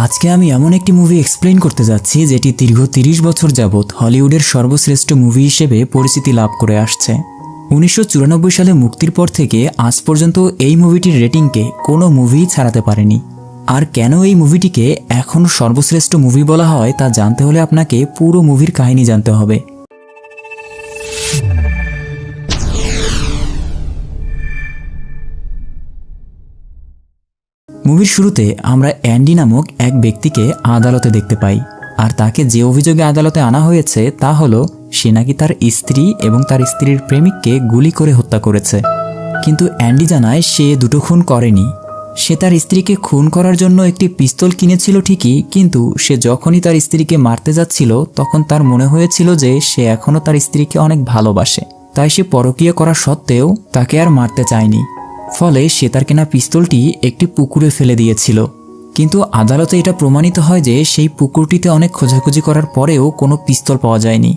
আজকে আমি এমন একটি মুভি এক্সপ্লেইন করতে যাচ্ছি যেটি দীর্ঘ ৩০ বছর যাবৎ হলিউডের সর্বশ্রেষ্ঠ মুভি হিসেবে পরিচিতি লাভ করে আসছে। ১৯৯৪ সালে মুক্তির পর থেকে আজ পর্যন্ত এই মুভিটির রেটিংকে কোনো মুভিই ছাড়াতে পারেনি। আর কেন এই মুভিটিকে এখনও সর্বশ্রেষ্ঠ মুভি বলা হয় তা জানতে হলে আপনাকে পুরো মুভির কাহিনী জানতে হবে। মুভির শুরুতে আমরা অ্যান্ডি নামক এক ব্যক্তিকে আদালতে দেখতে পাই। আর তাকে যে অভিযোগে আদালতে আনা হয়েছে তা হলো সে নাকি তার স্ত্রী এবং তার স্ত্রীর প্রেমিককে গুলি করে হত্যা করেছে। কিন্তু অ্যান্ডি জানায় সে দুটো খুন করেনি। সে তার স্ত্রীকে খুন করার জন্য একটি পিস্তল কিনেছিল ঠিকই, কিন্তু সে যখনই তার স্ত্রীকে মারতে যাচ্ছিল তখন তার মনে হয়েছিল যে সে এখনও তার স্ত্রীকে অনেক ভালোবাসে, তাই সে পরকীয়া করা সত্ত্বেও তাকে আর মারতে চায়নি। ফলে সে তার কেনা পিস্তলটি একটি পুকুরে ফেলে দিয়েছিল। কিন্তু আদালতে এটা প্রমাণিত হয় যে সেই পুকুরটিতে অনেক খোঁজাখুঁজি করার পরেও কোনো পিস্তল পাওয়া যায়নি।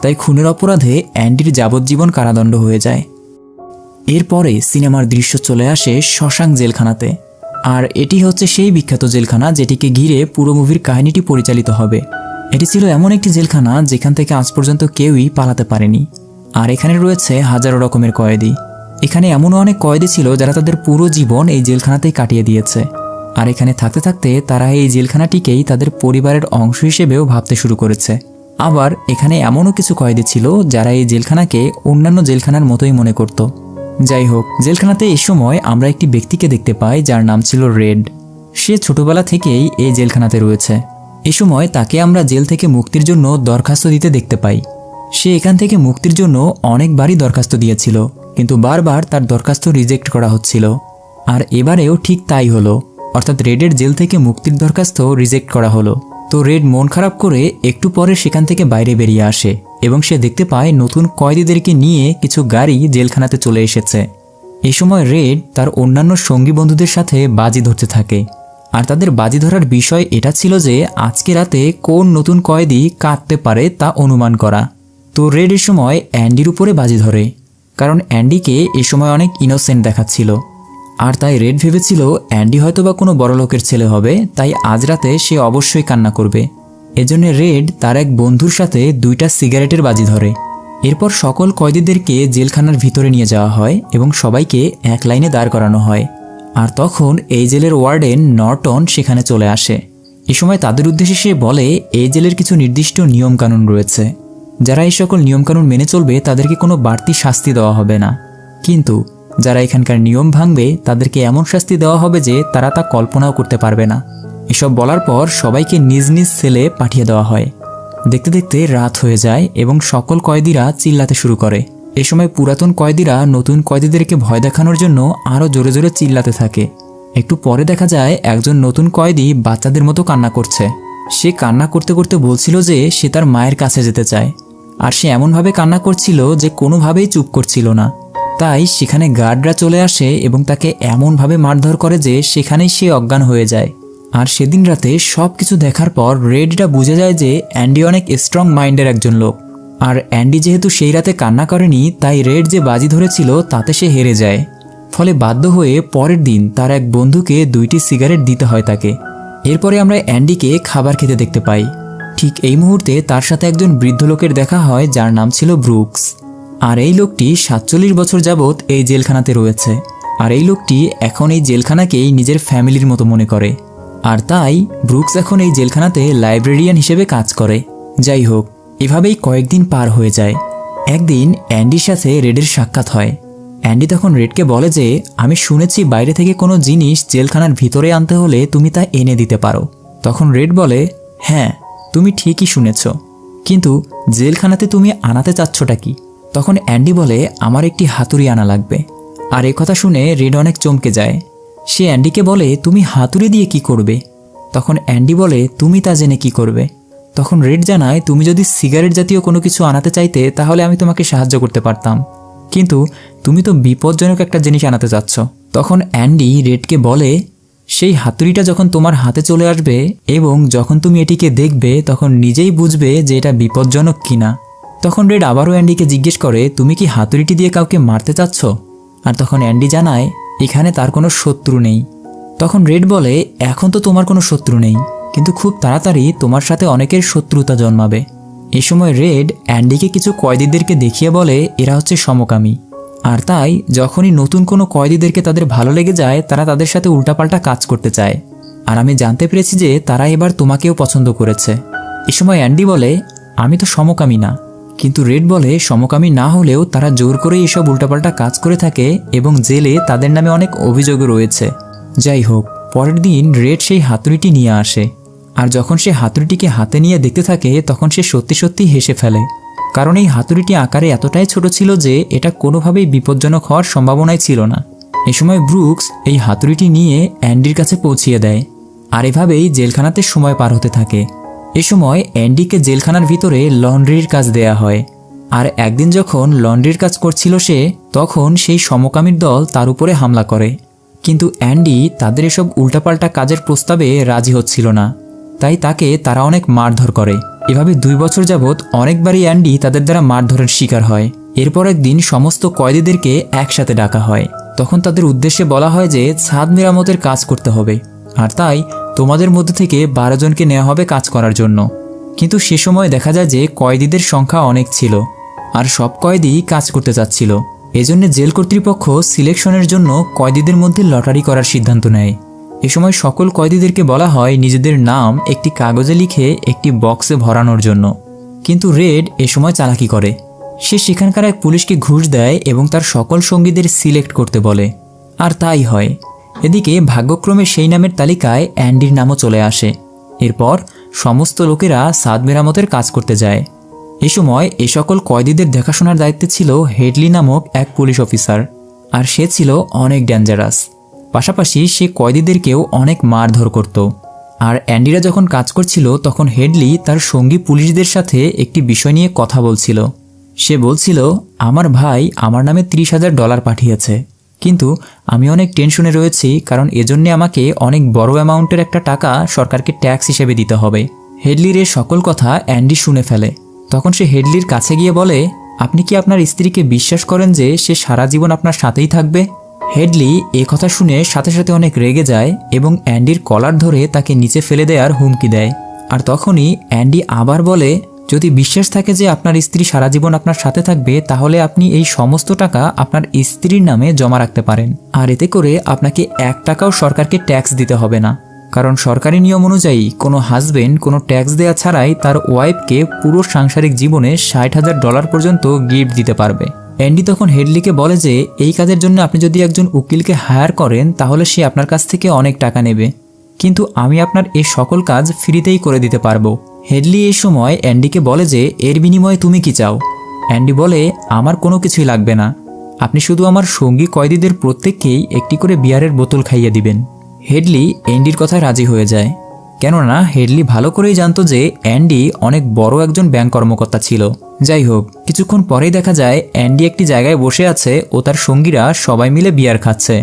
তাই খুনের অপরাধে অ্যান্ডির যাবজ্জীবন কারাদণ্ড হয়ে যায়। এরপরে সিনেমার দৃশ্য চলে আসে শশাঙ্ক জেলখানাতে। আর এটি হচ্ছে সেই বিখ্যাত জেলখানা যেটিকে ঘিরে পুরো মুভির কাহিনীটি পরিচালিত হবে। এটি ছিল এমন একটি জেলখানা যেখান থেকে আজ পর্যন্ত কেউই পালাতে পারেনি। আর এখানে রয়েছে হাজারো রকমের কয়েদি। এখানে এমনও অনেক কয়েদি ছিল যারা তাদের পুরো জীবন এই জেলখানাতেই কাটিয়ে দিয়েছে। আর এখানে থাকতে থাকতে তারা এই জেলখানাটিকেই তাদের পরিবারের অংশ হিসেবেও ভাবতে শুরু করেছে। আবার এখানে এমনও কিছু কয়েদি ছিল যারা এই জেলখানাকে অন্যান্য জেলখানার মতোই মনে করত। যাই হোক, জেলখানাতে এই সময় আমরা একটি ব্যক্তিকে দেখতে পাই যার নাম ছিল রেড। সে ছোটবেলা থেকেই এই জেলখানাতে রয়েছে। এ সময় তাকে আমরা জেল থেকে মুক্তির জন্য দরখাস্ত দিতে দেখতে পাই। সে এখান থেকে মুক্তির জন্য অনেকবারই দরখাস্ত দিয়েছিল, কিন্তু বারবার তার দরখাস্ত রিজেক্ট করা হচ্ছিল। আর এবারেও ঠিক তাই হলো, অর্থাৎ রেডের জেল থেকে মুক্তির দরখাস্ত রিজেক্ট করা হলো। তো রেড মন খারাপ করে একটু পরে সেখান থেকে বাইরে বেরিয়ে আসে এবং সে দেখতে পায় নতুন কয়েদিদেরকে নিয়ে কিছু গাড়ি জেলখানাতে চলে এসেছে। এই সময় রেড তার অন্যান্য সঙ্গী বন্ধুদের সাথে বাজি ধরতে থাকে। আর তাদের বাজি ধরার বিষয় এটা ছিল যে আজকে রাতে কোন নতুন কয়েদি কাঁদতে পারে তা অনুমান করা। তো রেড এর সময় অ্যান্ডির উপরে বাজি ধরে, কারণ অ্যান্ডিকে এ সময় অনেক ইনোসেন্ট দেখাচ্ছিল। আর তাই রেড ভেবেছিল অ্যান্ডি হয়তো বা কোনো বড়লোকের ছেলে হবে, তাই আজ রাতে সে অবশ্যই কান্না করবে। এজন্য রেড তার এক বন্ধুর সাথে 2টা সিগারেটের বাজি ধরে। এরপর সকল কয়েদিদেরকে জেলখানার ভিতরে নিয়ে যাওয়া হয় এবং সবাইকে এক লাইনে দাঁড় করানো হয়। আর তখন এই জেলের ওয়ার্ডেন নর্টন সেখানে চলে আসে। এ সময় তাদের উদ্দেশ্যে সে বলে এই জেলের কিছু নির্দিষ্ট নিয়মকানুন রয়েছে, যারা এই সকল নিয়মকানুন মেনে চলবে তাদেরকে কোনো বাড়তি শাস্তি দেওয়া হবে না, কিন্তু যারা এখানকার নিয়ম ভাঙবে তাদেরকে এমন শাস্তি দেওয়া হবে যে তারা তা কল্পনাও করতে পারবে না। এসব বলার পর সবাইকে নিজ নিজ সেলে পাঠিয়ে দেওয়া হয়। দেখতে দেখতে রাত হয়ে যায় এবং সকল কয়েদিরা চিল্লাতে শুরু করে। এ সময় পুরাতন কয়েদিরা নতুন কয়েদিদেরকে ভয় দেখানোর জন্য আরও জোরে জোরে চিল্লাতে থাকে। একটু পরে দেখা যায় একজন নতুন কয়েদি বাচ্চাদের মতো কান্না করছে। সে কান্না করতে করতে বলছিল যে সে তার মায়ের কাছে যেতে চায়। আর সে এমনভাবে কান্না করছিল যে কোনোভাবেই চুপ করছিল না। তাই সেখানে গার্ডরা চলে আসে এবং তাকে এমনভাবে মারধর করে যে সেখানেই সে অজ্ঞান হয়ে যায়। আর সেদিন রাতে সব কিছু দেখার পর রেডটা বুঝে যায় যে অ্যান্ডি অনেক স্ট্রং মাইন্ডের একজন লোক। আর অ্যান্ডি যেহেতু সেই রাতে কান্না করেনি, তাই রেড যে বাজি ধরেছিল তাতে সে হেরে যায়। ফলে বাধ্য হয়ে পরের দিন তার এক বন্ধুকে 2টি সিগারেট দিতে হয় তাকে। এরপরে আমরা অ্যান্ডিকে খাবার খেতে দেখতে পাই। ঠিক এই মুহূর্তে তার সাথে একজন বৃদ্ধ লোকের দেখা হয় যার নাম ছিল ব্রুকস। আর এই লোকটি 47 বছর যাবৎ এই জেলখানাতে রয়েছে। আর এই লোকটি এখন এই জেলখানাকেই নিজের ফ্যামিলির মতো মনে করে। আর তাই ব্রুকস এখন এই জেলখানাতে লাইব্রেরিয়ান হিসেবে কাজ করে। যাই হোক, এভাবেই কয়েকদিন পার হয়ে যায়। একদিন অ্যান্ডির সাথে রেডের সাক্ষাৎ হয়। অ্যান্ডি তখন রেডকে বলে যে আমি শুনেছি বাইরে থেকে কোনো জিনিস জেলখানার ভিতরে আনতে হলে তুমি তা এনে দিতে পারো। তখন রেড বলে, হ্যাঁ তুমি ঠিকই শুনেছ, কিন্তু জেলখানাতে তুমি আনাতে চাচ্ছটা কি? তখন অ্যান্ডি বলে আমার একটি হাতুড়ি আনা লাগবে। আর এ কথা শুনে রেড অনেক চমকে যায়। সে অ্যান্ডিকে বলে তুমি হাতুড়ি দিয়ে কি করবে? তখন অ্যান্ডি বলে তুমি তা জেনে কি করবে? তখন রেড জানায় তুমি যদি সিগারেট জাতীয় কোনো কিছু আনাতে চাইতে তাহলে আমি তোমাকে সাহায্য করতে পারতাম, কিন্তু তুমি তো বিপজ্জনক একটা জিনিস আনাতে চাচ্ছ। তখন অ্যান্ডি রেডকে বলে সেই হাতুড়িটা যখন তোমার হাতে চলে আসবে এবং যখন তুমি এটিকে দেখবে তখন নিজেই বুঝবে যে এটা বিপজ্জনক কিনা। তখন রেড আবারও অ্যান্ডিকে জিজ্ঞেস করে তুমি কি হাতুড়িটি দিয়ে কাউকে মারতে চাচ্ছ? আর তখন অ্যান্ডি জানায় এখানে তার কোনো শত্রু নেই। তখন রেড বলে এখন তো তোমার কোনো শত্রু নেই, কিন্তু খুব তাড়াতাড়ি তোমার সাথে অনেকের শত্রুতা জন্মাবে। এ সময় রেড অ্যান্ডিকে কিছু কয়েদিদেরকে দেখিয়ে বলে এরা হচ্ছে সমকামী, আর তাই যখনই নতুন কোনো কয়েদিদেরকে তাদের ভালো লেগে যায় তারা তাদের সাথে উল্টাপাল্টা কাজ করতে চায়। আর আমি জানতে পেরেছি যে তারা এবার তোমাকেও পছন্দ করেছে। এ সময় অ্যান্ডি বলে আমি তো সমকামী না, কিন্তু রেড বলে সমকামী না হলেও তারা জোর করে এসব উল্টাপাল্টা কাজ করে থাকে এবং জেলে তাদের নামে অনেক অভিযোগও রয়েছে। যাই হোক, পরের দিন রেড সেই হাতুড়িটি নিয়ে আসে, আর যখন সে হাতুড়িটিকে হাতে নিয়ে দেখতে থাকে তখন সে সত্যি সত্যি হেসে ফেলে, কারণ এই হাতুড়িটি আকারে এতটাই ছোট ছিল যে এটা কোনোভাবেই বিপজ্জনক হওয়ার সম্ভাবনাই ছিল না। এ সময় ব্রুকস এই হাতুড়িটি নিয়ে অ্যান্ডির কাছে পৌঁছিয়ে দেয়, আর এভাবেই জেলখানাতে সময় পার হতে থাকে। এ সময় অ্যান্ডিকে জেলখানার ভিতরে লন্ড্রির কাজ দেয়া হয়, আর একদিন যখন লন্ড্রির কাজ করছিল সে, তখন সেই সমকামীর দল তার উপরে হামলা করে। কিন্তু অ্যান্ডি তাদের এসব উল্টাপাল্টা কাজের প্রস্তাবে রাজি হচ্ছিল না, তাই তাকে তারা অনেক মারধর করে। এভাবে 2 বছর যাবৎ অনেকবারই অ্যান্ডি তাদের দ্বারা মারধরের শিকার হয়। এরপর একদিন সমস্ত কয়েদিদেরকে একসাথে ডাকা হয়। তখন তাদের উদ্দেশ্যে বলা হয় যে ছাদ মেরামতের কাজ করতে হবে, আর তাই তোমাদের মধ্যে থেকে 12 জনকে নেওয়া হবে কাজ করার জন্য। কিন্তু সে সময় দেখা যায় যে কয়েদিদের সংখ্যা অনেক ছিল, আর সব কয়েদি কাজ করতে চাচ্ছিল। এজন্য জেল কর্তৃপক্ষ সিলেকশনের জন্য কয়েদিদের মধ্যে লটারি করার সিদ্ধান্ত নেয়। এ সময় সকল কয়েদিদেরকে বলা হয় নিজেদের নাম একটি কাগজে লিখে একটি বক্সে ভরানোর জন্য। কিন্তু রেড এ সময় চালাকি করে। সে সেখানকার এক পুলিশকে ঘুষ দেয় এবং তার সকল সঙ্গীদের সিলেক্ট করতে বলে, আর তাই হয়। এদিকে ভাগ্যক্রমে সেই নামের তালিকায় অ্যান্ডির নামও চলে আসে। এরপর সমস্ত লোকেরা ছাদ মেরামতের কাজ করতে যায়। এ সময় এ সকল কয়েদিদের দেখাশোনার দায়িত্বে ছিল হেডলি নামক এক পুলিশ অফিসার, আর সে ছিল অনেক ডেঞ্জারাস। পাশাপাশি সে কয়েদিদেরকেও অনেক মারধর করত। আর অ্যান্ডিরা যখন কাজ করছিল তখন হেডলি তার সঙ্গী পুলিশদের সাথে একটি বিষয় নিয়ে কথা বলছিল। সে বলছিল আমার ভাই আমার নামে $30,000 পাঠিয়েছে, কিন্তু আমি অনেক টেনশনে রয়েছি, কারণ এজন্যে আমাকে অনেক বড় অ্যামাউন্টের একটা টাকা সরকারকে ট্যাক্স হিসেবে দিতে হবে। হেডলির এই সকল কথা অ্যান্ডি শুনে ফেলে। তখন সে হেডলির কাছে গিয়ে বলে আপনি কি আপনার স্ত্রীকে বিশ্বাস করেন যে সে সারা জীবন আপনার সাথেই থাকবে? হেডলি এ কথা শুনে সাথে সাথে অনেক রেগে যায় এবং অ্যান্ডির কলার ধরে তাকে নিচে ফেলে দেওয়ার হুমকি দেয়। আর তখনই অ্যান্ডি আবার বলে যদি বিশ্বাস থাকে যে আপনার স্ত্রী সারা জীবন আপনার সাথে থাকবে তাহলে আপনি এই সমস্ত টাকা আপনার স্ত্রীর নামে জমা রাখতে পারেন, আর এতে করে আপনাকে 1 টাকাও সরকারকে ট্যাক্স দিতে হবে না, কারণ সরকারি নিয়ম অনুযায়ী কোনো হাজবেন্ড কোনো ট্যাক্স দেওয়া ছাড়াই তার ওয়াইফকে পুরো সাংসারিক জীবনে $60,000 পর্যন্ত গিফট দিতে পারবে। অ্যান্ডি তখন হেডলিকে বলে যে এই কাজের জন্য আপনি যদি একজন উকিলকে হায়ার করেন তাহলে সে আপনার কাছ থেকে অনেক টাকা নেবে, কিন্তু আমি আপনার এই সকল কাজ ফ্রিতেই করে দিতে পারবো। হেডলি এই সময় অ্যান্ডিকে বলে যে এর বিনিময়ে তুমি কি চাও? অ্যান্ডি বলে আমার কোনো কিছুই লাগবে না, আপনি শুধু আমার সঙ্গী কয়েদিদের প্রত্যেককেই একটি করে বিয়ারের বোতল খাইয়ে দিবেন। হেডলি অ্যান্ডির কথায় রাজি হয়ে যায়, কেননা হেডলি ভালো করেই জানতো যে অ্যান্ডি অনেক বড় একজন ব্যাংক কর্মকর্তা ছিল। যাই হোক, কিছুক্ষণ পরেই দেখা যায় অ্যান্ডি একটি জায়গায় বসে আছে ও তার সঙ্গীরা সবাই মিলে বিয়ার খাচ্ছে।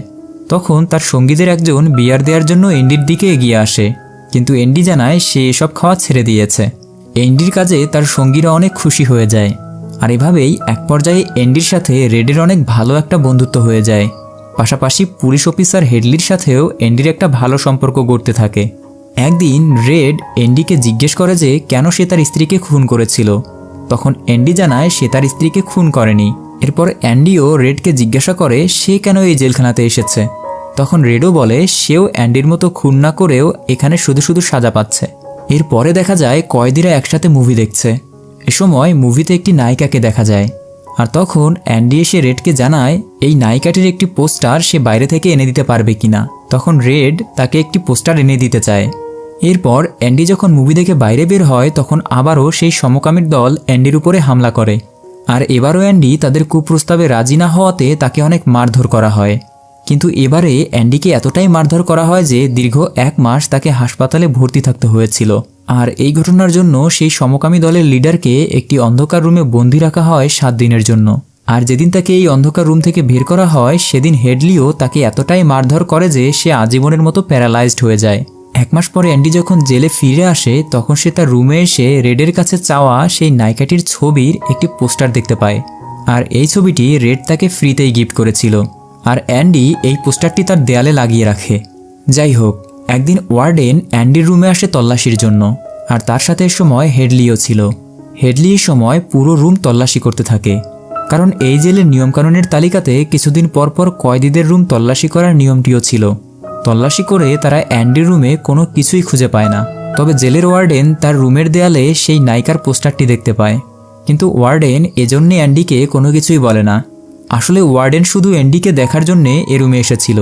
তখন তার সঙ্গীদের একজন বিয়ার দেওয়ার জন্য অ্যান্ডির দিকে এগিয়ে আসে, কিন্তু অ্যান্ডি জানায় সে এসব খাওয়া ছেড়ে দিয়েছে। অ্যান্ডির কাজে তার সঙ্গীরা অনেক খুশি হয়ে যায়, আর এভাবেই এক পর্যায়ে অ্যান্ডির সাথে রেডের অনেক ভালো একটা বন্ধুত্ব হয়ে যায়। পাশাপাশি পুলিশ অফিসার হেডলির সাথেও অ্যান্ডির একটা ভালো সম্পর্ক গড়তে থাকে। একদিন রেড অ্যান্ডিকে জিজ্ঞেস করে যে কেন সে তার স্ত্রীকে খুন করেছিল। তখন অ্যান্ডি জানায় সে তার স্ত্রীকে খুন করেনি। এরপর অ্যান্ডিও রেডকে জিজ্ঞাসা করে সে কেন এই জেলখানাতে এসেছে। তখন রেডও বলে সেও অ্যান্ডির মতো খুন না করেও এখানে শুধু শুধু সাজা পাচ্ছে। এরপরে দেখা যায় কয়েদিরা একসাথে মুভি দেখছে। এ সময় মুভিতে একটি নায়িকাকে দেখা যায়, আর তখন অ্যান্ডি এসে রেডকে জানায় এই নায়িকাটির একটি পোস্টার সে বাইরে থেকে এনে দিতে পারবে কিনা। তখন রেড তাকে একটি পোস্টার এনে দিতে চায়। এরপর অ্যান্ডি যখন মুভি দেখে বাইরে বের হয় তখন আবারও সেই সমকামীর দল অ্যান্ডির উপরে হামলা করে, আর এবারও অ্যান্ডি তাদের কুপ্রস্তাবে রাজি না হওয়াতে তাকে অনেক মারধর করা হয়। কিন্তু এবারে অ্যান্ডিকে এতটাই মারধর করা হয় যে দীর্ঘ 1 মাস তাকে হাসপাতালে ভর্তি থাকতে হয়েছিল। আর এই ঘটনার জন্য সেই সমকামী দলের লিডারকে একটি অন্ধকার রুমে বন্দি রাখা হয় 7 দিনের জন্য। আর যেদিন তাকে এই অন্ধকার রুম থেকে বের করা হয় সেদিন হেডলিও তাকে এতটাই মারধর করে যে সে আজীবনের মতো প্যারালাইজড হয়ে যায়। 1 মাস পরে অ্যান্ডি যখন জেলে ফিরে আসে তখন সে তার রুমে এসে রেডের কাছে চাওয়া সেই নায়িকাটির ছবির একটি পোস্টার দেখতে পায়, আর এই ছবিটি রেড তাকে ফ্রিতেই গিফট করেছিল। আর অ্যান্ডি এই পোস্টারটি তার দেয়ালে লাগিয়ে রাখে। যাই হোক, একদিন ওয়ার্ডেন অ্যান্ডির রুমে আসে তল্লাশির জন্য, আর তার সাথে এ সময় হেডলিও ছিল। হেডলি এই সময় পুরো রুম তল্লাশি করতে থাকে, কারণ এই জেলের নিয়মকানুনের তালিকাতে কিছুদিন পর পর কয়েদিদের রুম তল্লাশি করার নিয়মটিও ছিল। তল্লাশি করে তারা অ্যান্ডির রুমে কোনো কিছুই খুঁজে পায় না। তবে জেলের ওয়ার্ডেন তার রুমের দেয়ালে সেই নায়িকার পোস্টারটি দেখতে পায়, কিন্তু ওয়ার্ডেন এজন্যে অ্যান্ডিকে কোনো কিছুই বলে না। আসলে ওয়ার্ডেন শুধু অ্যান্ডিকে দেখার জন্যে এ রুমে এসেছিল,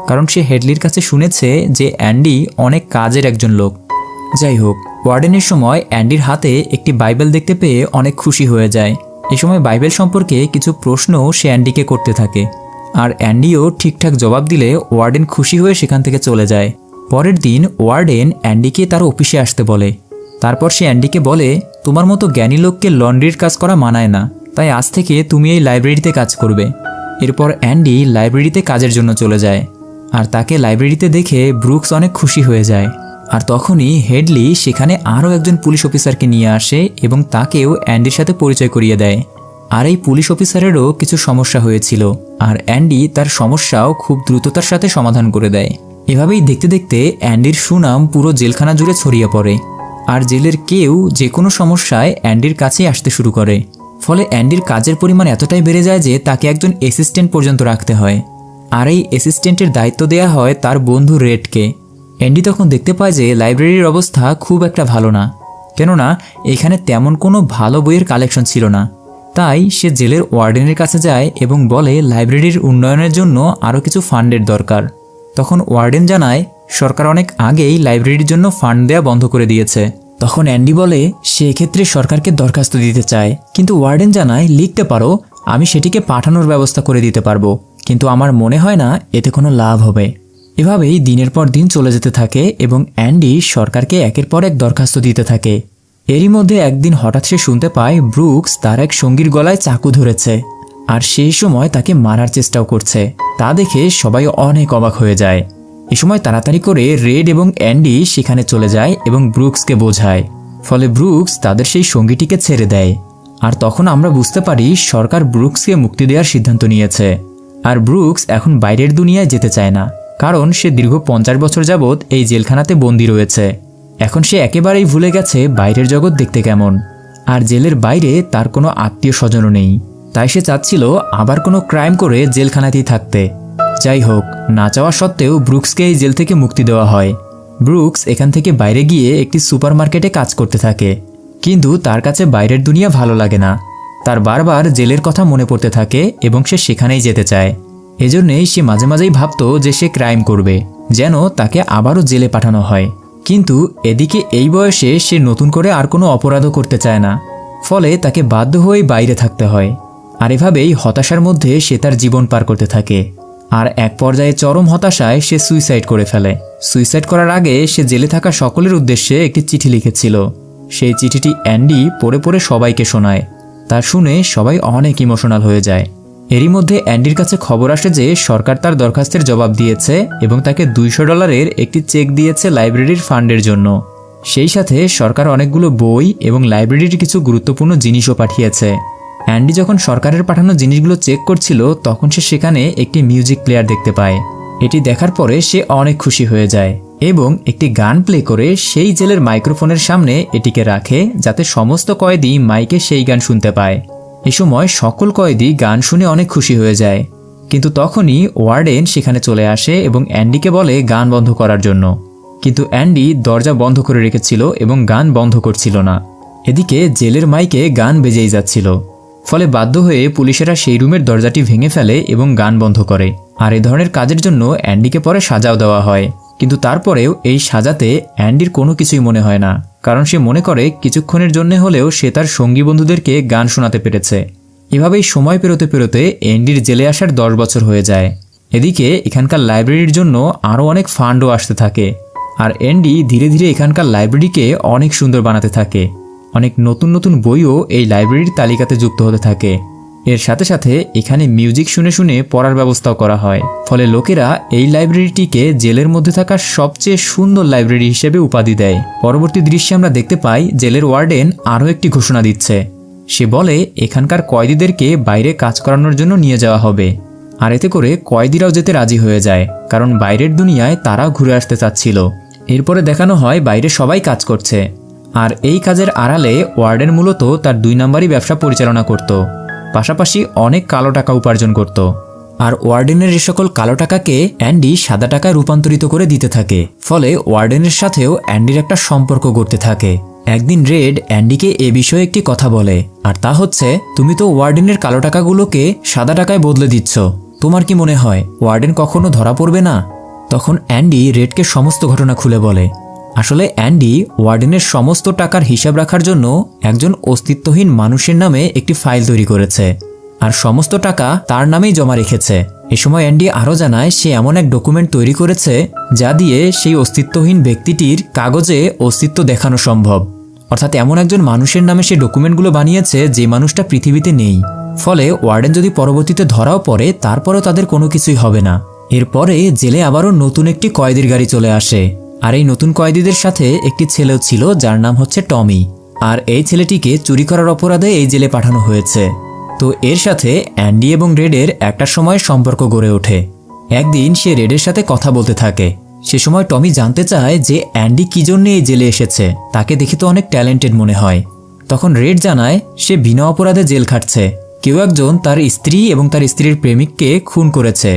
কারণ সে হেডলির কাছে শুনেছে যে অ্যান্ডি অনেক কাজের একজন লোক। যাই হোক, ওয়ার্ডেনের সময় অ্যান্ডির হাতে একটি বাইবেল দেখতে পেয়ে অনেক খুশি হয়ে যায়। এ সময় বাইবেল সম্পর্কে কিছু প্রশ্নও সে অ্যান্ডিকে করতে থাকে, আর অ্যান্ডিও ঠিকঠাক জবাব দিলে ওয়ার্ডেন খুশি হয়ে সেখান থেকে চলে যায়। পরের দিন ওয়ার্ডেন অ্যান্ডিকে তার অফিসে আসতে বলে। তারপর সে অ্যান্ডিকে বলে, তোমার মতো জ্ঞানী লোককে লন্ড্রির কাজ করা মানায় না, তাই আজ থেকে তুমি এই লাইব্রেরিতে কাজ করবে। এরপর অ্যান্ডি লাইব্রেরিতে কাজের জন্য চলে যায়, আর তাকে লাইব্রেরিতে দেখে ব্রুকস অনেক খুশি হয়ে যায়। আর তখনই হেডলি সেখানে আরও একজন পুলিশ অফিসারকে নিয়ে আসে এবং তাকেও অ্যান্ডির সাথে পরিচয় করিয়ে দেয়। আর এই পুলিশ অফিসারেরও কিছু সমস্যা হয়েছিল, আর অ্যান্ডি তার সমস্যাও খুব দ্রুততার সাথে সমাধান করে দেয়। এভাবেই দেখতে দেখতে অ্যান্ডির সুনাম পুরো জেলখানা জুড়ে ছড়িয়ে পড়ে, আর জেলের কেউ যে কোনো সমস্যায় অ্যান্ডির কাছেই আসতে শুরু করে। ফলে অ্যান্ডির কাজের পরিমাণ এতটাই বেড়ে যায় যে তাকে একজন অ্যাসিস্ট্যান্ট পর্যন্ত রাখতে হয়, আর এই অ্যাসিস্ট্যান্টের দায়িত্ব দেওয়া হয় তার বন্ধু রেডকে। অ্যান্ডি তখন দেখতে পায় যে লাইব্রেরির অবস্থা খুব একটা ভালো না, কেননা এখানে তেমন কোনো ভালো বইয়ের কালেকশন ছিল না। তাই সে জেলের ওয়ার্ডেনের কাছে যায় এবং বলে লাইব্রেরির উন্নয়নের জন্য আরও কিছু ফান্ডের দরকার। তখন ওয়ার্ডেন জানায় সরকার অনেক আগেই লাইব্রেরির জন্য ফান্ড দেওয়া বন্ধ করে দিয়েছে। তখন অ্যান্ডি বলে সে এক্ষেত্রে সরকারকে দরখাস্ত দিতে চায়, কিন্তু ওয়ার্ডেন জানায় লিখতে পারো, আমি সেটিকে পাঠানোর ব্যবস্থা করে দিতে পারবো, কিন্তু আমার মনে হয় না এতে কোনো লাভ হবে। এভাবেই দিনের পর দিন চলে যেতে থাকে এবং অ্যান্ডি সরকারকে একের পর এক দরখাস্ত দিতে থাকে। এরই মধ্যে একদিন হঠাৎ সে শুনতে পায় ব্রুকস তার এক সঙ্গীর গলায় চাকু ধরেছে, আর সেই সময় তাকে মারার চেষ্টাও করছে। তা দেখে সবাই অনেক অবাক হয়ে যায়। এ সময় তাড়াতাড়ি করে রেড এবং অ্যান্ডি সেখানে চলে যায় এবং ব্রুকসকে বোঝায়। ফলে ব্রুকস তাদের সেই সঙ্গীটিকে ছেড়ে দেয়। আর তখন আমরা বুঝতে পারি সরকার ব্রুকসকে মুক্তি দেওয়ার সিদ্ধান্ত নিয়েছে। আর ব্রুকস এখন বাইরের দুনিয়ায় যেতে চায় না, কারণ সে দীর্ঘ 50 বছর যাবৎ এই জেলখানাতে বন্দী রয়েছে। এখন সে একেবারেই ভুলে গেছে বাইরের জগৎ দেখতে কেমন, আর জেলের বাইরে তার কোনো আত্মীয় স্বজনও নেই। তাই সে চাচ্ছিল আবার কোনো ক্রাইম করে জেলখানাতেই থাকতে। যাই হোক, না চাওয়া সত্ত্বেও ব্রুকসকে এই জেল থেকে মুক্তি দেওয়া হয়। ব্রুকস এখান থেকে বাইরে গিয়ে একটি সুপারমার্কেটে কাজ করতে থাকে, কিন্তু তার কাছে বাইরের দুনিয়া ভালো লাগে না। তার বারবার জেলের কথা মনে পড়তে থাকে এবং সে সেখানেই যেতে চায়। এজন্যই সে মাঝে মাঝেই ভাবত যে সে ক্রাইম করবে, যেন তাকে আবারও জেলে পাঠানো হয়। কিন্তু এদিকে এই বয়সে সে নতুন করে আর কোনো অপরাধও করতে চায় না, ফলে তাকে বাধ্য হয়ে বাইরে থাকতে হয়। আর এভাবেই হতাশার মধ্যে সে তার জীবন পার করতে থাকে। আর এক পর্যায়ে চরম হতাশায় সে সুইসাইড করে ফেলে। সুইসাইড করার আগে সে জেলে থাকা সকলের উদ্দেশ্যে একটি চিঠি লিখেছিল। সেই চিঠিটি অ্যান্ডি পড়ে পড়ে সবাইকে শোনায়। তা শুনে সবাই অনেক ইমোশনাল হয়ে যায়। এরই মধ্যে অ্যান্ডির কাছে খবর আসে যে সরকার তার দরখাস্তের জবাব দিয়েছে এবং তাকে $200 একটি চেক দিয়েছে লাইব্রেরির ফান্ডের জন্য। সেই সাথে সরকার অনেকগুলো বই এবং লাইব্রেরির কিছু গুরুত্বপূর্ণ জিনিসও পাঠিয়েছে। অ্যান্ডি যখন সরকারের পাঠানো জিনিসগুলো চেক করছিল তখন সে সেখানে একটি মিউজিক প্লেয়ার দেখতে পায়। এটি দেখার পরে সে অনেক খুশি হয়ে যায় এবং একটি গান প্লে করে সেই জেলের মাইক্রোফোনের সামনে এটিকে রাখে, যাতে সমস্ত কয়েদি মাইকে সেই গান শুনতে পায়। এ সময় সকল কয়েদি গান শুনে অনেক খুশি হয়ে যায়। কিন্তু তখনই ওয়ার্ডেন সেখানে চলে আসে এবং অ্যান্ডিকে বলে গান বন্ধ করার জন্য, কিন্তু অ্যান্ডি দরজা বন্ধ করে রেখেছিল এবং গান বন্ধ করছিল না। এদিকে জেলের মাইকে গান বেজেই যাচ্ছিল, ফলে বাধ্য হয়ে পুলিশেরা সেই রুমের দরজাটি ভেঙে ফেলে এবং গান বন্ধ করে। আর এ ধরনের কাজের জন্য অ্যান্ডিকে পরে সাজাও দেওয়া হয়, কিন্তু তারপরেও এই সাজাতে অ্যান্ডির কোনো কিছুই মনে হয় না, কারণ সে মনে করে কিছুক্ষণের জন্য হলেও সে তার সঙ্গী বন্ধুদেরকে গান শোনাতে পেরেছে। এভাবেই সময় পেরোতে পেরোতে অ্যান্ডির জেলে আসার 10 বছর হয়ে যায়। এদিকে এখানকার লাইব্রেরির জন্য আরও অনেক ফান্ডও আসতে থাকে, আর অ্যান্ডি ধীরে ধীরে এখানকার লাইব্রেরিকে অনেক সুন্দর বানাতে থাকে। অনেক নতুন নতুন বইও এই লাইব্রেরির তালিকাতে যুক্ত হতে থাকে। এর সাথে সাথে এখানে মিউজিক শুনে শুনে পড়ার ব্যবস্থাও করা হয়, ফলে লোকেরা এই লাইব্রেরিটিকে জেলের মধ্যে থাকা সবচেয়ে সুন্দর লাইব্রেরি হিসেবে উপাধি দেয়। পরবর্তী দৃশ্যে আমরা দেখতে পাই জেলের ওয়ার্ডেন আরও একটি ঘোষণা দিচ্ছে। সে বলে এখানকার কয়েদিদেরকে বাইরে কাজ করানোর জন্য নিয়ে যাওয়া হবে, আর এতে করে কয়েদিরাও যেতে রাজি হয়ে যায়, কারণ বাইরের দুনিয়ায় তারাও ঘুরে আসতে চাচ্ছিল। এরপরে দেখানো হয় বাইরে সবাই কাজ করছে, আর এই কাজের আড়ালে ওয়ার্ডেন মূলত তার 2 নম্বরই ব্যবসা পরিচালনা করত, পাশাপাশি অনেক কালো টাকা উপার্জন করত। আর ওয়ার্ডেনের এই সকল কালো টাকাকে অ্যান্ডি সাদা টাকায় রূপান্তরিত করে দিতে থাকে, ফলে ওয়ার্ডেনের সাথেও অ্যান্ডির একটা সম্পর্ক গড়তে থাকে। একদিন রেড অ্যান্ডিকে এ বিষয়ে একটি কথা বলে, আর তা হচ্ছে, তুমি তো ওয়ার্ডেনের কালো টাকাগুলোকে সাদা টাকায় বদলে দিচ্ছ, তোমার কি মনে হয় ওয়ার্ডেন কখনো ধরা পড়বে না? তখন অ্যান্ডি রেডকে সমস্ত ঘটনা খুলে বলে। আসলে অ্যান্ডি ওয়ার্ডেনের সমস্ত টাকার হিসাব রাখার জন্য একজন অস্তিত্বহীন মানুষের নামে একটি ফাইল তৈরি করেছে, আর সমস্ত টাকা তার নামেই জমা রেখেছে। এ সময় অ্যান্ডি আরও জানায় সে এমন এক ডকুমেন্ট তৈরি করেছে যা দিয়ে সেই অস্তিত্বহীন ব্যক্তিটির কাগজে অস্তিত্ব দেখানো সম্ভব। অর্থাৎ এমন একজন মানুষের নামে সে ডকুমেন্টগুলো বানিয়েছে যে মানুষটা পৃথিবীতে নেই। ফলে ওয়ার্ডেন যদি পরবর্তীতে ধরাও পড়ে, তারপরেও তাদের কোনো কিছুই হবে না। এরপরে জেলে আবারও নতুন একটি কয়েদির গাড়ি চলে আসে, আর এই নতুন কয়েদিদের সাথে একটি ছেলেও ছিল যার নাম হচ্ছে টমি। আর এই ছেলেটিকে চুরি করার অপরাধে এই জেলে পাঠানো হয়েছে। তো এর সাথে অ্যান্ডি এবং রেডের একটা সময় সম্পর্ক গড়ে ওঠে। একদিন সে রেডের সাথে কথা বলতে থাকে। সে সময় টমি জানতে চায় যে অ্যান্ডি কি জন্য এই জেলে এসেছে, তাকে দেখে তো অনেক ট্যালেন্টেড মনে হয়। তখন রেড জানায় সে বিনা অপরাধে জেল খাটছে, কেউ একজন তার স্ত্রী এবং তার স্ত্রীর প্রেমিককে খুন করেছে,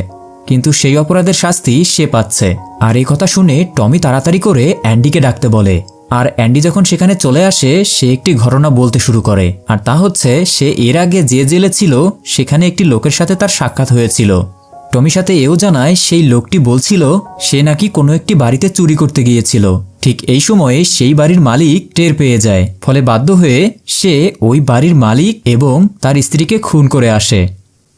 কিন্তু সেই অপরাধের শাস্তি সে পাচ্ছে। আর এই কথা শুনে টমি তাড়াতাড়ি করে অ্যান্ডিকে ডাকতে বলে। আর অ্যান্ডি যখন সেখানে চলে আসে, সে একটি ঘটনা বলতে শুরু করে, আর তা হচ্ছে সে এর আগে যে জেলে ছিল সেখানে একটি লোকের সাথে তার সাক্ষাৎ হয়েছিল। টমির সাথে এও জানায় সেই লোকটি বলছিল সে নাকি কোনো একটি বাড়িতে চুরি করতে গিয়েছিল। ঠিক এই সময়ে সেই বাড়ির মালিক টের পেয়ে যায়, ফলে বাধ্য হয়ে সে ওই বাড়ির মালিক এবং তার স্ত্রীকে খুন করে আসে।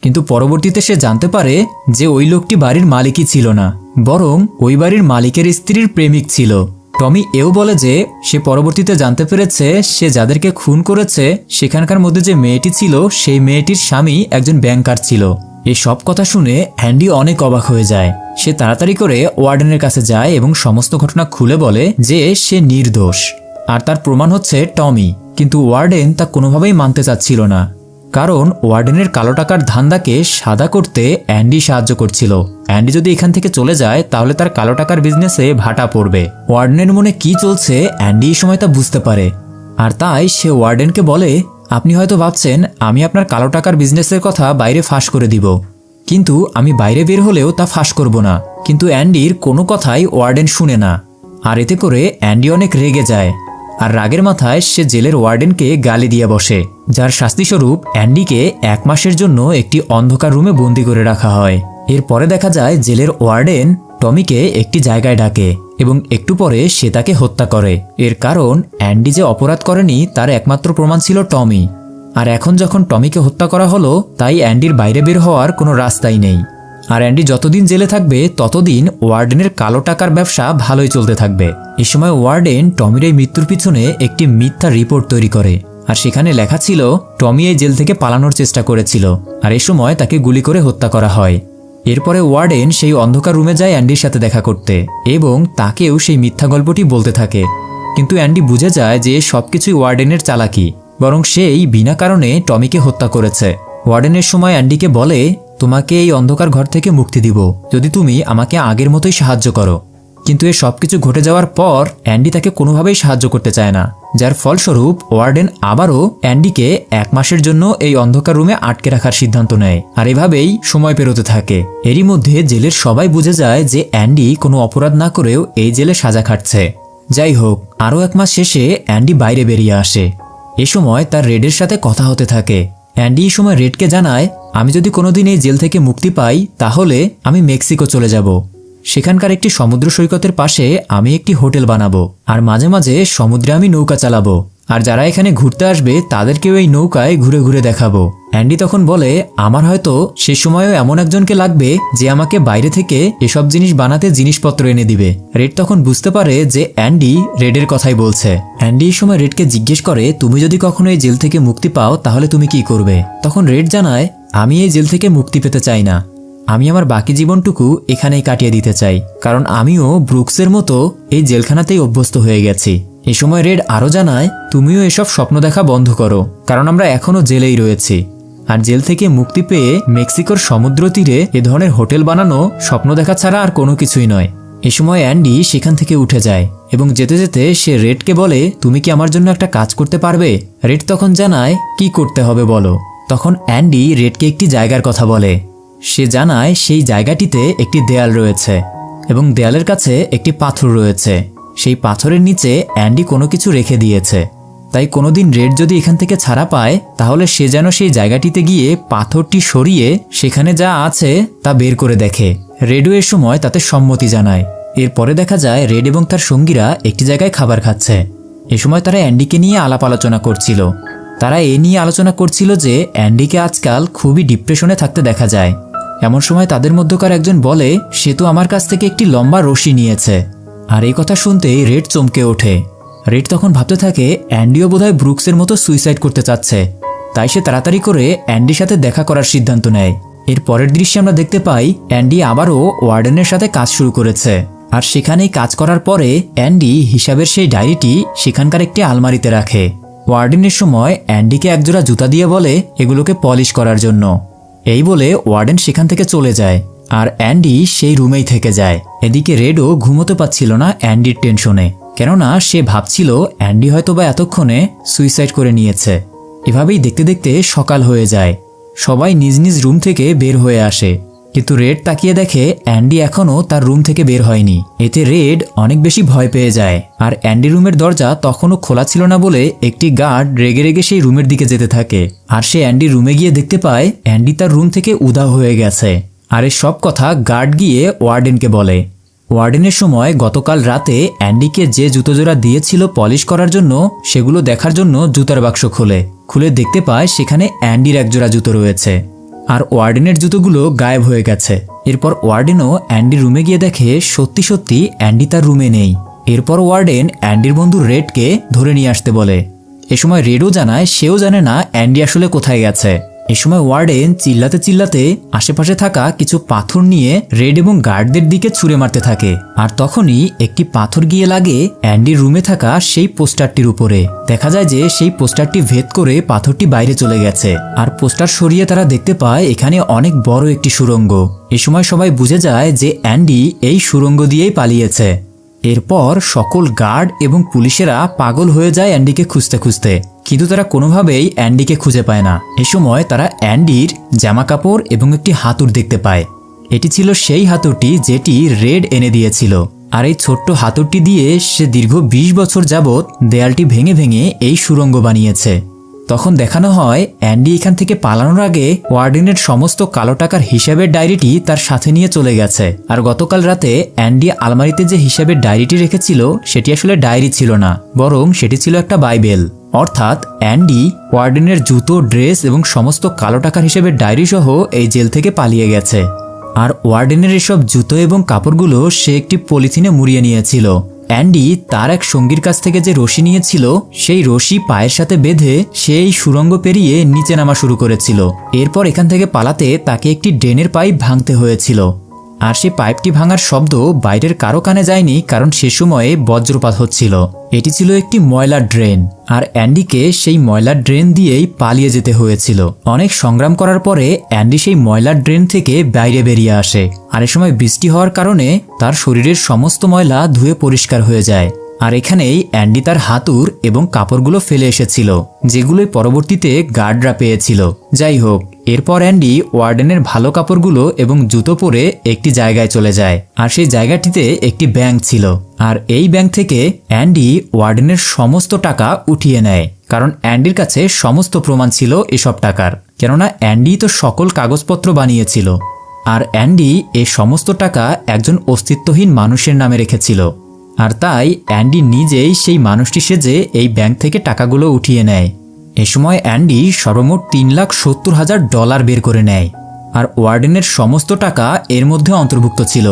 কিন্তু পরবর্তীতে সে জানতে পারে যে ওই লোকটি বাড়ির মালিকই ছিল না, বরং ওই বাড়ির মালিকের স্ত্রীর প্রেমিক ছিল। টমি এও বলে যে সে পরবর্তীতে জানতে পেরেছে সে যাদেরকে খুন করেছে সেখানকার মধ্যে যে মেয়েটি ছিল সেই মেয়েটির স্বামী একজন ব্যাংকার ছিল। এই সব কথা শুনে অ্যান্ডি অনেক অবাক হয়ে যায়। সে তাড়াতাড়ি করে ওয়ার্ডেনের কাছে যায় এবং সমস্ত ঘটনা খুলে বলে যে সে নির্দোষ, আর তার প্রমাণ হচ্ছে টমি। কিন্তু ওয়ার্ডেন তা কোনোভাবেই মানতে চাচ্ছিল না, কারণ ওয়ার্ডেনের কালো টাকার ধান্দাকে সাদা করতে অ্যান্ডি সাহায্য করছিল। অ্যান্ডি যদি এখান থেকে চলে যায় তাহলে তার কালো টাকার বিজনেসে ভাটা পড়বে। ওয়ার্ডেনের মনে কি চলছে অ্যান্ডি এই সময় তা বুঝতে পারে, আর তাই সে ওয়ার্ডেনকে বলে, আপনি হয়তো ভাবছেন আমি আপনার কালো টাকার বিজনেসের কথা বাইরে ফাঁস করে দিব, কিন্তু আমি বাইরে বের হলেও তা ফাঁস করব না। কিন্তু অ্যান্ডির কোনো কথাই ওয়ার্ডেন শুনে না, আর এতে করে অ্যান্ডি অনেক রেগে যায়। আর রাগের মাথায় সে জেলের ওয়ার্ডেনকে গালি দিয়ে বসে, যার শাস্তিস্বরূপ অ্যান্ডিকে 1 মাসের জন্য একটি অন্ধকার রুমে বন্দি করে রাখা হয়। এরপরে দেখা যায় জেলের ওয়ার্ডেন টমিকে একটি জায়গায় ডাকে এবং একটু পরে সে তাকে হত্যা করে। এর কারণ অ্যান্ডি যে অপরাধ করেনি তার একমাত্র প্রমাণ ছিল টমি। আর এখন যখন টমিকে হত্যা করা হলো, তাই অ্যান্ডির বাইরে বের হওয়ার কোনো রাস্তাই নেই। আর অ্যান্ডি যতদিন জেলে থাকবে ততদিন ওয়ার্ডেনের কালো টাকার ব্যবসা ভালোই চলতে থাকবে। এ সময় ওয়ার্ডেন টমির এই মৃত্যুর পিছনে একটি মিথ্যা রিপোর্ট তৈরি করে, আর সেখানে লেখা ছিল টমি এই জেল থেকে পালানোর চেষ্টা করেছিল, আর এ সময় তাকে গুলি করে হত্যা করা হয়। এরপরে ওয়ার্ডেন সেই অন্ধকার রুমে যায় অ্যান্ডির সাথে দেখা করতে এবং তাকেও সেই মিথ্যা গল্পটি বলতে থাকে। কিন্তু অ্যান্ডি বুঝে যায় যে সবকিছুই ওয়ার্ডেনের চালাকি, বরং সেই বিনা কারণে টমিকে হত্যা করেছে। ওয়ার্ডেনের সময় অ্যান্ডিকে বলে, তোমাকে এই অন্ধকার ঘর থেকে মুক্তি দিব যদি তুমি আমাকে আগের মতোই সাহায্য করো। কিন্তু এ সবকিছু ঘটে যাওয়ার পর অ্যান্ডি তাকে কোনোভাবেই সাহায্য করতে চায় না, যার ফলস্বরূপ ওয়ার্ডেন আবারও অ্যান্ডিকে 1 মাসের জন্য এই অন্ধকার রুমে আটকে রাখার সিদ্ধান্ত নেয়। আর এভাবেই সময় পেরোতে থাকে। এরই মধ্যে জেলের সবাই বুঝে যায় যে অ্যান্ডি কোনো অপরাধ না করেও এই জেলে সাজা খাটছে। যাই হোক, আরও 1 মাস শেষে অ্যান্ডি বাইরে বেরিয়ে আসে। এ সময় তার রেডের সাথে কথা হতে থাকে। অ্যান্ডি এই সময় রেডকে জানায়, আমি যদি কোনোদিন এই জেল থেকে মুক্তি পাই তাহলে আমি মেক্সিকো চলে যাব। সেখানকার একটি সমুদ্র সৈকতের পাশে আমি একটি হোটেল বানাবো, আর মাঝে মাঝে সমুদ্রে আমি নৌকা চালাবো, আর যারা এখানে ঘুরতে আসবে তাদেরকেও এই নৌকায় ঘুরে ঘুরে দেখাবো। অ্যান্ডি তখন বলে, আমার হয়তো সে সময়ও এমন একজনকে লাগবে যে আমাকে বাইরে থেকে এসব জিনিস বানাতে জিনিসপত্র এনে দিবে। রেড তখন বুঝতে পারে যে অ্যান্ডি রেডের কথাই বলছে। অ্যান্ডি এই সময় রেডকে জিজ্ঞেস করে, তুমি যদি কখনো এই জেল থেকে মুক্তি পাও তাহলে তুমি কি করবে? তখন রেড জানায়, আমি এই জেল থেকে মুক্তি পেতে চাই না, আমি আমার বাকি জীবনটুকু এখানেই কাটিয়ে দিতে চাই, কারণ আমিও ব্রুকসের মতো এই জেলখানাতেই অভ্যস্ত হয়ে গেছি। এ সময় রেড আরও জানায়, তুমিও এসব স্বপ্ন দেখা বন্ধ করো, কারণ আমরা এখনও জেলেই রয়েছি। আর জেল থেকে মুক্তি পেয়ে মেক্সিকোর সমুদ্র তীরে এ ধরনের হোটেল বানানো স্বপ্ন দেখা ছাড়া আর কোনো কিছুই নয়। এ সময় অ্যান্ডি সেখান থেকে উঠে যায় এবং যেতে যেতে সে রেডকে বলে, তুমি কি আমার জন্য একটা কাজ করতে পারবে? রেড তখন জানায় কি করতে হবে বলো। তখন অ্যান্ডি রেডকে একটি জায়গার কথা বলে। সে জানায় সেই জায়গাটিতে একটি দেয়াল রয়েছে এবং দেয়ালের কাছে একটি পাথর রয়েছে। সেই পাথরের নিচে অ্যান্ডি কোনো কিছু রেখে দিয়েছে। তাই কোনোদিন রেড যদি এখান থেকে ছাড়া পায় তাহলে সে যেন সেই জায়গাটিতে গিয়ে পাথরটি সরিয়ে সেখানে যা আছে তা বের করে দেখে। রেডও এর সময় তাতে সম্মতি জানায়। এরপরে দেখা যায় রেড এবং তার সঙ্গীরা একটি জায়গায় খাবার খাচ্ছে। এ সময় তারা অ্যান্ডিকে নিয়ে আলাপ আলোচনা করছিল। তারা এ নিয়ে আলোচনা করছিল যে অ্যান্ডিকে আজকাল খুবই ডিপ্রেশনে থাকতে দেখা যায়। এমন সময় তাদের মধ্যকার একজন বলে, সে তো আমার কাছ থেকে একটি লম্বা রশি নিয়েছে। আর এই কথা শুনতেই রেড চমকে ওঠে। রেড তখন ভাবতে থাকে অ্যান্ডিও বোধহয় ব্রুকসের মতো সুইসাইড করতে চাচ্ছে। তাই সে তাড়াতাড়ি করে অ্যান্ডির সাথে দেখা করার সিদ্ধান্ত নেয়। এর পরের দৃশ্যে আমরা দেখতে পাই অ্যান্ডি আবারও ওয়ার্ডেনের সাথে কাজ শুরু করেছে। আর সেখানেই কাজ করার পরে অ্যান্ডি হিসাবের সেই ডায়েরিটি সেখানকার একটি আলমারিতে রাখে। ওয়ার্ডেনের সময় অ্যান্ডিকে একজোড়া জুতা দিয়ে বলে এগুলোকে পলিশ করার জন্য। এই বলে ওয়ার্ডেন সেখান থেকে চলে যায় আর অ্যান্ডি সেই রুমেই থেকে যায়। এদিকে রেডও ঘুমোতে পারছিল না অ্যান্ডির টেনশনে, কেননা সে ভাবছিল অ্যান্ডি হয়তোবা এতক্ষণে সুইসাইড করে নিয়েছে। এভাবেই দেখতে দেখতে সকাল হয়ে যায়। সবাই নিজ নিজ রুম থেকে বের হয়ে আসে, কিন্তু রেড তাকিয়ে দেখে অ্যান্ডি এখনও তার রুম থেকে বের হয়নি। এতে রেড অনেক বেশি ভয় পেয়ে যায়। আর অ্যান্ডি রুমের দরজা তখনও খোলা ছিল না বলে একটি গার্ড রেগে রেগে সেই রুমের দিকে যেতে থাকে। আর সে অ্যান্ডির রুমে গিয়ে দেখতে পায় অ্যান্ডি তার রুম থেকে উধাও হয়ে গেছে। আর এই সব কথা গার্ড গিয়ে ওয়ার্ডেনকে বলে। ওয়ার্ডেনের সময় গতকাল রাতে অ্যান্ডিকে যে জুতো জোড়া দিয়েছিল পলিশ করার জন্য সেগুলো দেখার জন্য জুতার বাক্স খুলে দেখতে পায় সেখানে অ্যান্ডির একজোড়া জুতো রয়েছে। আর ওয়ার্ডেনের জুতোগুলো গায়েব হয়ে গেছে। এরপর ওয়ার্ডেনও অ্যান্ডির রুমে গিয়ে দেখে সত্যি সত্যি অ্যান্ডি তার রুমে নেই। এরপর ওয়ার্ডেন অ্যান্ডির বন্ধু রেডকে ধরে নিয়ে আসতে বলে। এ সময় রেডও জানায় সেও জানে না অ্যান্ডি আসলে কোথায় গেছে। এ সময় ওয়ার্ডেন চিল্লাতে চিল্লাতে আশেপাশে থাকা কিছু পাথর নিয়ে রেড এবং গার্ডদের দিকে ছুঁড়ে মারতে থাকে। আর তখনই একটি পাথর গিয়ে লাগে অ্যান্ডির রুমে থাকা সেই পোস্টারটির উপরে। দেখা যায় যে সেই পোস্টারটি ভেদ করে পাথরটি বাইরে চলে গেছে। আর পোস্টার সরিয়ে তারা দেখতে পায় এখানে অনেক বড় একটি সুড়ঙ্গ। এ সময় সবাই বুঝে যায় যে অ্যান্ডি এই সুড়ঙ্গ দিয়েই পালিয়েছে। এরপর সকল গার্ড এবং পুলিশেরা পাগল হয়ে যায় অ্যান্ডিকে খুঁজতে খুঁজতে, কিন্তু তারা কোনোভাবেই অ্যান্ডিকে খুঁজে পায় না। এ সময় তারা অ্যান্ডির জামা কাপড় এবং একটি হাতুড় দেখতে পায়। এটি ছিল সেই হাতুড়টি যেটি রেড এনে দিয়েছিল। আর এই ছোট্ট হাতুড়টি দিয়ে সে দীর্ঘ 20 বছর যাবৎ দেয়ালটি ভেঙে ভেঙে এই সুড়ঙ্গ বানিয়েছে। তখন দেখানো হয় অ্যান্ডি এখান থেকে পালানোর আগে ওয়ার্ডেনের সমস্ত কালো টাকার হিসাবের ডায়েরিটি তার সাথে নিয়ে চলে গেছে। আর গতকাল রাতে অ্যান্ডি আলমারিতে যে হিসাবের ডায়েরিটি রেখেছিল সেটি আসলে ডায়েরি ছিল না, বরং সেটি ছিল একটা বাইবেল। অর্থাৎ অ্যান্ডি ওয়ার্ডেনের জুতো, ড্রেস এবং সমস্ত কালো টাকার হিসেবে ডায়েরি সহ এই জেল থেকে পালিয়ে গেছে। আর ওয়ার্ডেনের এসব জুতো এবং কাপড়গুলো সে একটি পলিথিনে মুড়িয়ে নিয়েছিল। অ্যান্ডি তার এক সঙ্গীর কাছ থেকে যে রশি নিয়েছিল সেই রশি পায়ের সাথে বেঁধে সেই সুড়ঙ্গ পেরিয়ে নিচে নামা শুরু করেছিল। এরপর এখান থেকে পালাতে তাকে একটি ড্রেনের পাইপ ভাঙতে হয়েছিল। আর সেই পাইপটি ভাঙার শব্দ বাইরের কারো কানে যায়নি, কারণ সে সময়ে বজ্রপাত হচ্ছিল। এটি ছিল একটি ময়লার ড্রেন, আর অ্যান্ডিকে সেই ময়লার ড্রেন দিয়েই পালিয়ে যেতে হয়েছিল। অনেক সংগ্রাম করার পরে অ্যান্ডি সেই ময়লার ড্রেন থেকে বাইরে বেরিয়ে আসে। আর এ সময় বৃষ্টি হওয়ার কারণে তার শরীরের সমস্ত ময়লা ধুয়ে পরিষ্কার হয়ে যায়। আর এখানেই অ্যান্ডি তার হাতুড় এবং কাপড়গুলো ফেলে এসেছিল, যেগুলোই পরবর্তীতে গার্ডরা পেয়েছিল। যাই হোক, এরপর অ্যান্ডি ওয়ার্ডেনের ভালো কাপড়গুলো এবং জুতো পরে একটি জায়গায় চলে যায়। আর সেই জায়গাটিতে একটি ব্যাংক ছিল। আর এই ব্যাংক থেকে অ্যান্ডি ওয়ার্ডেনের সমস্ত টাকা উঠিয়ে নেয়, কারণ অ্যান্ডির কাছে সমস্ত প্রমাণ ছিল এসব টাকার, কেননা অ্যান্ডি তো সকল কাগজপত্র বানিয়েছিল। আর অ্যান্ডি এই সমস্ত টাকা একজন অস্তিত্বহীন মানুষের নামে রেখেছিল। আর তাই অ্যান্ডি নিজেই সেই মানুষটি সেজে এই ব্যাংক থেকে টাকাগুলো উঠিয়ে নেয়। এ সময় অ্যান্ডি সর্বমোট $3,70,000 বের করে নেয়। আর ওয়ার্ডেনের সমস্ত টাকা এর মধ্যে অন্তর্ভুক্ত ছিল।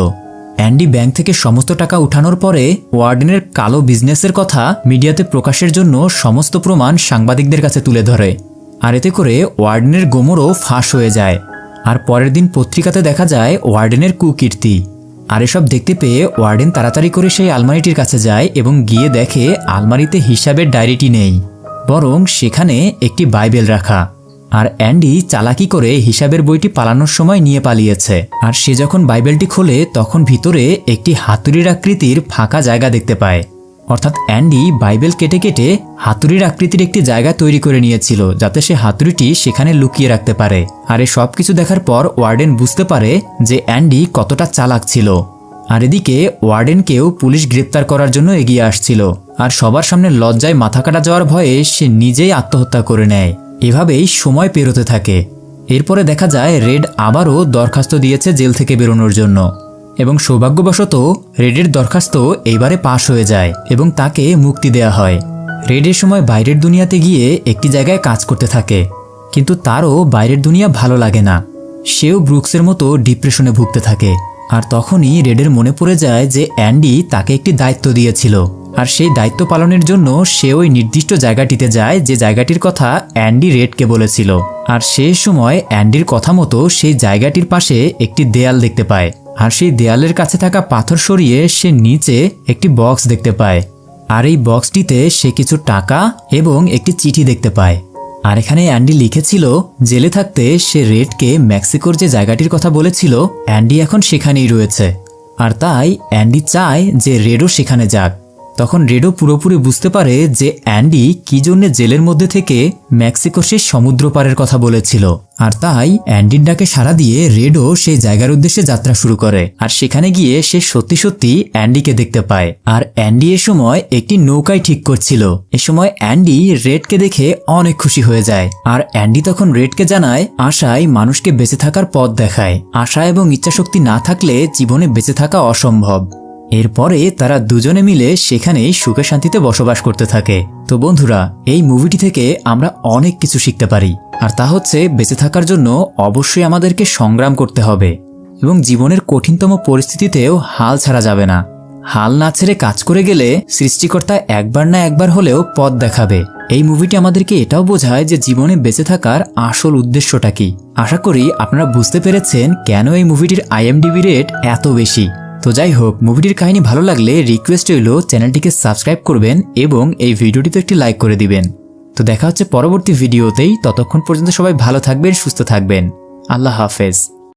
অ্যান্ডি ব্যাংক থেকে সমস্ত টাকা উঠানোর পরে ওয়ার্ডেনের কালো বিজনেসের কথা মিডিয়াতে প্রকাশের জন্য সমস্ত প্রমাণ সাংবাদিকদের কাছে তুলে ধরে। আর এতে করে ওয়ার্ডেনের গোমরও ফাঁস হয়ে যায়। আর পরের দিন পত্রিকাতে দেখা যায় ওয়ার্ডেনের কুকীর্তি। আর এসব দেখতে পেয়ে ওয়ার্ডেন তাড়াতাড়ি করে সেই আলমারিটির কাছে যায় এবং গিয়ে দেখে আলমারিতে হিসাবের ডায়েরিটি নেই, বরং সেখানে একটি বাইবেল রাখা। আর অ্যান্ডি চালাকি করে হিসাবের বইটি পালানোর সময় নিয়ে পালিয়েছে। আর সে যখন বাইবেলটি খোলে তখন ভিতরে একটি হাতুড়ির আকৃতির ফাঁকা জায়গা দেখতে পায়। অর্থাৎ অ্যান্ডি বাইবেল কেটে কেটে হাতুড়ির আকৃতির একটি জায়গা তৈরি করে নিয়েছিল যাতে সে হাতুড়িটি সেখানে লুকিয়ে রাখতে পারে। আর এই সব কিছু দেখার পর ওয়ার্ডেন বুঝতে পারে যে অ্যান্ডি কতটা চালাক ছিল। আর এদিকে ওয়ার্ডেনকেও পুলিশ গ্রেপ্তার করার জন্য এগিয়ে আসছিল। আর সবার সামনে লজ্জায় মাথা কাটা যাওয়ার ভয়ে সে নিজেই আত্মহত্যা করে নেয়। এভাবেই সময় পেরোতে থাকে। এরপরে দেখা যায় রেড আবারও দরখাস্ত দিয়েছে জেল থেকে বেরোনোর জন্য, এবং সৌভাগ্যবশত রেডের দরখাস্ত এইবারে পাশ হয়ে যায় এবং তাকে মুক্তি দেয়া হয়। রেডের সময় বাইরের দুনিয়াতে গিয়ে একটি জায়গায় কাজ করতে থাকে, কিন্তু তারও বাইরের দুনিয়া ভালো লাগে না। সেও ব্রুকসের মতো ডিপ্রেশনে ভুগতে থাকে। আর তখনই রেডের মনে পড়ে যায় যে অ্যান্ডি তাকে একটি দায়িত্ব দিয়েছিল, আর সেই দায়িত্ব পালনের জন্য সে ওই নির্দিষ্ট জায়গাটিতে যায় যে জায়গাটির কথা অ্যান্ডি রেডকে বলেছিল। আর সেই সময় অ্যান্ডির কথা মতো সেই জায়গাটির পাশে একটি দেয়াল দেখতে পায়। আর সেই দেয়ালের কাছে থাকা পাথর সরিয়ে সে নিচে একটি বক্স দেখতে পায়। আর এই বক্সটিতে সে কিছু টাকা এবং একটি চিঠি দেখতে পায়। আর এখানে অ্যান্ডি লিখেছিল জেলে থাকতে সে রেডকে মেক্সিকোর যে জায়গাটির কথা বলেছিল অ্যান্ডি এখন সেখানেই রয়েছে। আর তাই অ্যান্ডি চায় যে রেডও সেখানে যাক। তখন রেডও পুরোপুরি বুঝতে পারে যে অ্যান্ডি কি জন্য জেলের মধ্যে থেকে মেক্সিকো সেই সমুদ্র পারের কথা বলেছিল। আর তাই অ্যান্ডির ডাকে সাড়া দিয়ে রেডও সেই জায়গার উদ্দেশ্যে যাত্রা শুরু করে। আর সেখানে গিয়ে সে সত্যি সত্যি অ্যান্ডিকে দেখতে পায়। আর অ্যান্ডি এ সময় একটি নৌকায় ঠিক করছিল। এ সময় অ্যান্ডি রেডকে দেখে অনেক খুশি হয়ে যায়। আর অ্যান্ডি তখন রেডকে জানায় আশায় মানুষকে বেঁচে থাকার পথ দেখায়। আশা এবং ইচ্ছাশক্তি না থাকলে জীবনে বেঁচে থাকা অসম্ভব। এরপরে তারা দুজনে মিলে সেখানেই সুখে শান্তিতে বসবাস করতে থাকে। তো বন্ধুরা, এই মুভিটি থেকে আমরা অনেক কিছু শিখতে পারি। আর তা হচ্ছে বেঁচে থাকার জন্য অবশ্যই আমাদেরকে সংগ্রাম করতে হবে এবং জীবনের কঠিনতম পরিস্থিতিতেও হাল ছাড়া যাবে না। হাল না ছেড়ে কাজ করে গেলে সৃষ্টিকর্তা একবার না একবার হলেও পথ দেখাবে। এই মুভিটি আমাদেরকে এটাও বোঝায় যে জীবনে বেঁচে থাকার আসল উদ্দেশ্যটা কি। আশা করি আপনারা বুঝতে পেরেছেন কেন এই মুভিটির IMDb রেট এত বেশি। তো যাই হোক, মুভিটির কাহিনী ভালো লাগলে রিকোয়েস্ট হইল চ্যানেলটিকে সাবস্ক্রাইব করবেন এবং এই ভিডিওটিতে একটি লাইক করে দিবেন। তো দেখা হচ্ছে পরবর্তী ভিডিওতেই। ততক্ষণ পর্যন্ত সবাই ভালো থাকবেন, সুস্থ থাকবেন। আল্লাহ হাফেজ।